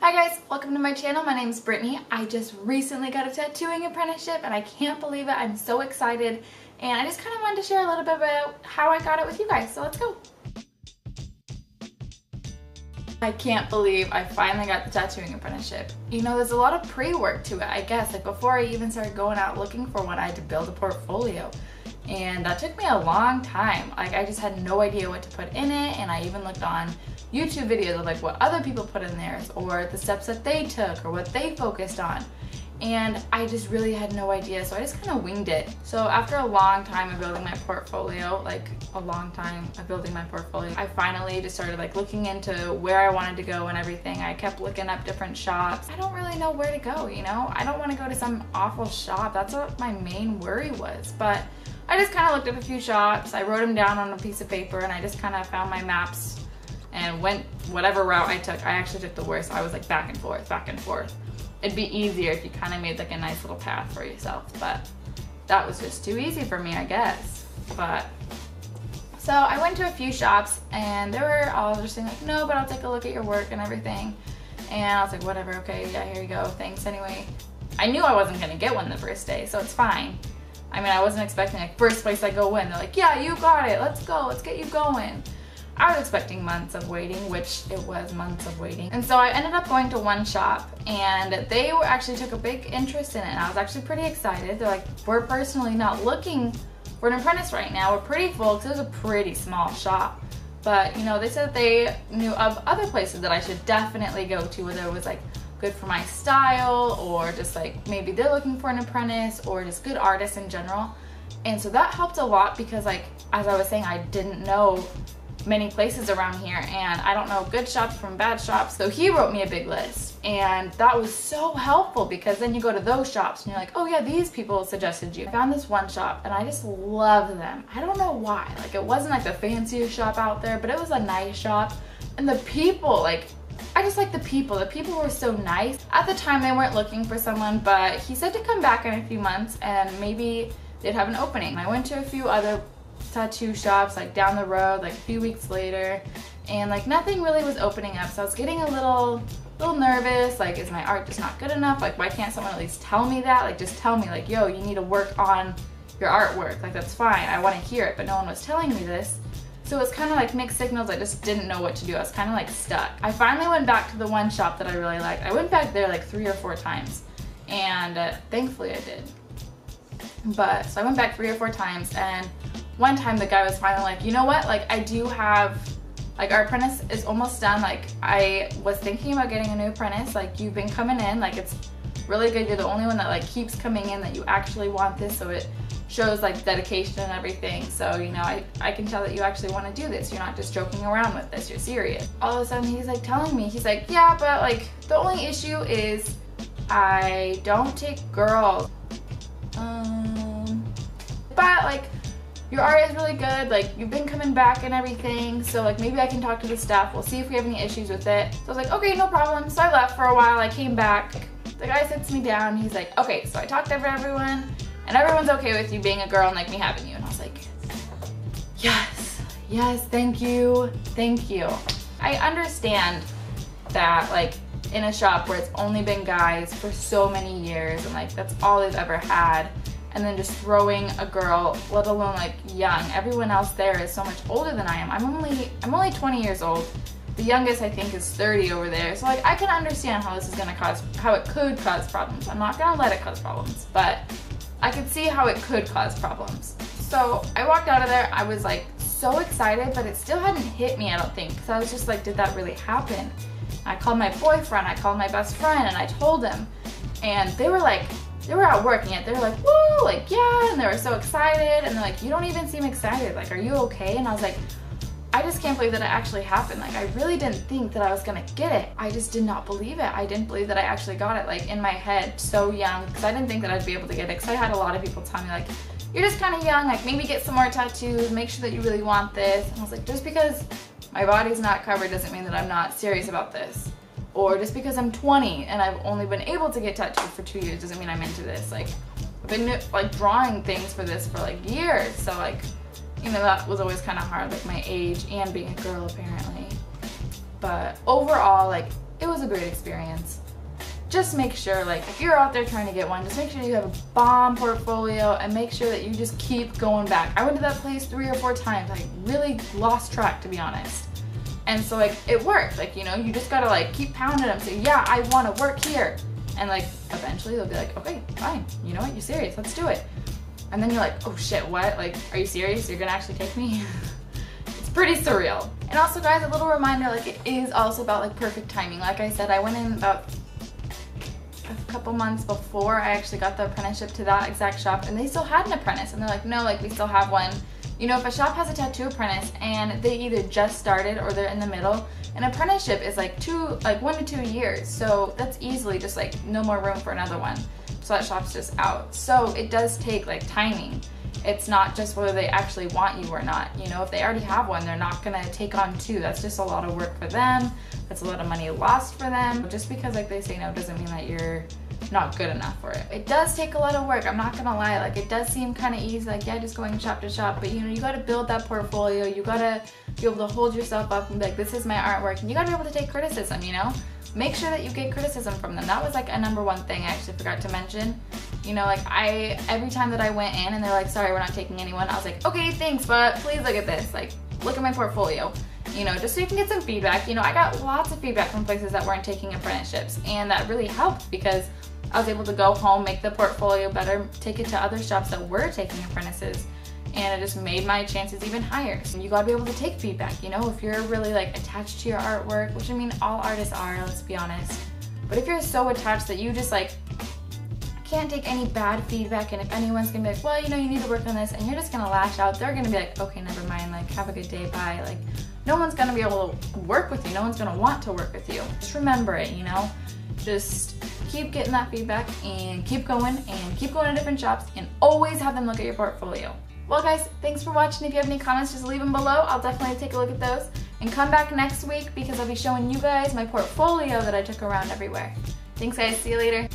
Hi guys, welcome to my channel. My name is Brittany. I just recently got a tattooing apprenticeship and I can't believe it. I'm so excited and I just kind of wanted to share a little bit about how I got it with you guys, so let's go. I can't believe I finally got the tattooing apprenticeship. You know, there's a lot of pre-work to it, I guess. Like before I even started going out looking for one, I had to build a portfolio. And that took me a long time. Like I just had no idea what to put in it, and I even looked on YouTube videos of like what other people put in theirs or the steps that they took or what they focused on. And I just really had no idea, so I just kind of winged it. So after a long time of building my portfolio, I finally just started like looking into where I wanted to go and everything. I kept looking up different shops. I don't really know where to go, you know? I don't want to go to some awful shop. That's what my main worry was. But I just kind of looked up a few shops. I wrote them down on a piece of paper and I just kind of found my maps and went whatever route I took. I actually took the worst. I was like back and forth, back and forth. It'd be easier if you kind of made like a nice little path for yourself, but that was just too easy for me, I guess. But so I went to a few shops and they were all just saying like, no, but I'll take a look at your work and everything. And I was like, whatever, okay, yeah, here you go, thanks anyway. I knew I wasn't gonna get one the first day, so it's fine. I mean, I wasn't expecting like first place I go in, they're like, yeah, you got it, let's go, let's get you going. I was expecting months of waiting, which it was months of waiting. And so I ended up going to one shop and they actually took a big interest in it and I was actually pretty excited. They're like, we're personally not looking for an apprentice right now. We're pretty full because it was a pretty small shop. But you know, they said that they knew of other places that I should definitely go to, whether it was like good for my style or just like maybe they're looking for an apprentice or just good artists in general. And so that helped a lot because like, as I was saying, I didn't know many places around here and I don't know good shops from bad shops. So he wrote me a big list and that was so helpful because then you go to those shops and you're like, oh yeah, these people suggested you. I found this one shop and I just love them. I don't know why. Like it wasn't like the fanciest shop out there, but it was a nice shop. And the people, like, I just like the people. The people were so nice. At the time they weren't looking for someone, but he said to come back in a few months and maybe they'd have an opening. I went to a few other tattoo shops like down the road like a few weeks later and like nothing really was opening up, so I was getting a little nervous, like is my art just not good enough? Like why can't someone at least tell me that? Like just tell me like, yo, you need to work on your artwork, like that's fine, I want to hear it, but no one was telling me this. So it was kind of like mixed signals. I just didn't know what to do. I was kind of like stuck. I finally went back to the one shop that I really liked. I went back there like 3 or 4 times and thankfully I did. But so I went back 3 or 4 times and one time the guy was finally like, you know what, like I do have, like our apprentice is almost done, like I was thinking about getting a new apprentice, like you've been coming in, like it's really good, you're the only one that like keeps coming in that you actually want this, so it shows like dedication and everything, so you know, I can tell that you actually want to do this, you're not just joking around with this, you're serious. All of a sudden he's like telling me, he's like, yeah, but like the only issue is I don't take girls. But like your art is really good, like you've been coming back and everything, so like maybe I can talk to the staff, we'll see if we have any issues with it. So I was like, okay, no problem. So I left for a while, I came back, the guy sits me down, he's like, okay, so I talked to everyone and everyone's okay with you being a girl and like me having you. And I was like, yes, yes, thank you, thank you. I understand that like in a shop where it's only been guys for so many years and like that's all they've ever had, and then just throwing a girl, let alone like young. Everyone else there is so much older than I am. I'm only 20 years old. The youngest I think is 30 over there. So like I can understand how this is gonna cause, how it could cause problems. I'm not gonna let it cause problems, but I could see how it could cause problems. So I walked out of there, I was like so excited, but it still hadn't hit me, I don't think. Cause I was just like, did that really happen? I called my boyfriend, I called my best friend, and I told him. And they were like, they were out working it. They were like, woo, like, yeah, and they were so excited, and they're like, you don't even seem excited, like, are you okay? And I was like, I just can't believe that it actually happened. Like, I really didn't think that I was gonna get it. I just did not believe it. I didn't believe that I actually got it, like, in my head, so young, because I didn't think that I'd be able to get it, because I had a lot of people tell me, like, you're just kind of young, like, maybe get some more tattoos, make sure that you really want this. And I was like, just because my body's not covered doesn't mean that I'm not serious about this. Or just because I'm 20 and I've only been able to get tattooed for 2 years doesn't mean I'm into this. Like, I've been like drawing things for this for like years. So like, you know, that was always kind of hard, like my age and being a girl apparently. But overall, like it was a great experience. Just make sure, like, if you're out there trying to get one, just make sure you have a bomb portfolio and make sure that you just keep going back. I went to that place 3 or 4 times. I really lost track, to be honest. And so, like, it worked. Like, you know, you just gotta, like, keep pounding them. Say, yeah, I want to work here. And, like, eventually they'll be like, okay, fine. You know what? You're serious. Let's do it. And then you're like, oh shit, what? Like, are you serious? You're gonna actually take me? It's pretty surreal. And also, guys, a little reminder, like, it is also about, like, perfect timing. Like I said, I went in about a couple months before I actually got the apprenticeship to that exact shop, and they still had an apprentice. And they're like, no, like, we still have one. You know, if a shop has a tattoo apprentice and they either just started or they're in the middle, an apprenticeship is like 1 to 2 years. So that's easily just like no more room for another one. So that shop's just out. So it does take like timing. It's not just whether they actually want you or not. You know, if they already have one, they're not gonna take on 2. That's just a lot of work for them. That's a lot of money lost for them. Just because like they say no doesn't mean that you're not good enough for it. It does take a lot of work, I'm not gonna lie. Like, it does seem kind of easy, like, yeah, just going shop to shop, but you know, you gotta build that portfolio. You gotta be able to hold yourself up and be like, this is my artwork, and you gotta be able to take criticism, you know? Make sure that you get criticism from them. That was like a #1 thing I actually forgot to mention. You know, like, every time that I went in and they're like, sorry, we're not taking anyone, I was like, okay, thanks, but please look at this. Like, look at my portfolio. You know, just so you can get some feedback. You know, I got lots of feedback from places that weren't taking apprenticeships, and that really helped because I was able to go home, make the portfolio better, take it to other shops that were taking apprentices, and it just made my chances even higher. So you gotta be able to take feedback, you know, if you're really like attached to your artwork, which I mean, all artists are, let's be honest. But if you're so attached that you just like can't take any bad feedback, and if anyone's gonna be like, well, you know, you need to work on this, and you're just gonna lash out, they're gonna be like, okay, never mind, like, have a good day, bye. Like, no one's gonna be able to work with you. No one's gonna want to work with you. Just remember it, you know? Just keep getting that feedback and keep going to different shops and always have them look at your portfolio. Well, guys, thanks for watching. If you have any comments, just leave them below. I'll definitely take a look at those. And come back next week because I'll be showing you guys my portfolio that I took around everywhere. Thanks, guys. See you later.